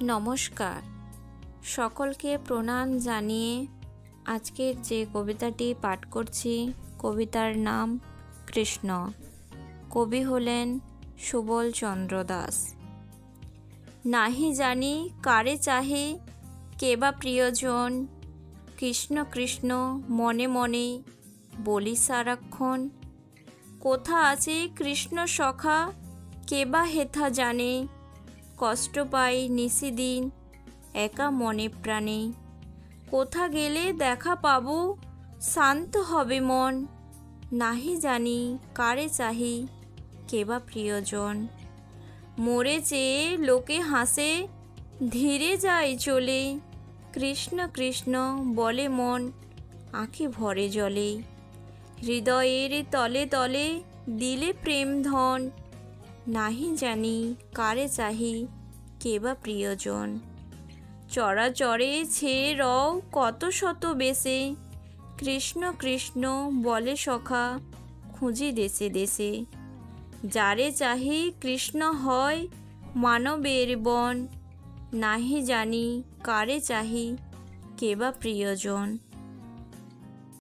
নমস্কার, সকলকে প্রণাম জানিয়ে আজকের যে কবিতাটি পাঠ করছি, কবিতার নাম কৃষ্ণ। কবি হলেন সুবল চন্দ্র দাস। নাহি জানি কারে চাহে কে বা প্রিয়জন, কৃষ্ণ কৃষ্ণ মনে মনে বলি সারাক্ষণ। কোথা আছে কৃষ্ণ সখা কে বা হেথা জানে, কষ্ট পাই নিশিদিন একা মনে প্রাণে। কোথা গেলে দেখা পাবো শান্ত হবে মন, নাহি জানি কারে চাহি কে বা প্রিয়জন। মোরে চেয়ে লোকে হাসে ধীরে যায় চলে, কৃষ্ণ কৃষ্ণ বলে মন আঁখি ভরে জলে। হৃদয়ের তলে তলে দিলে প্রেম ধন, নাহি জানি কারে চাহি কে বা প্রিয়জন। চরাচরে ছেয়ে রও কত শত বেশে, কৃষ্ণ কৃষ্ণ বলে সখা খুঁজি দেশে দেশে। যারে চাহি কৃষ্ণ হয় মানবের বন, নাহি জানি কারে চাহি কে বা প্রিয়জন।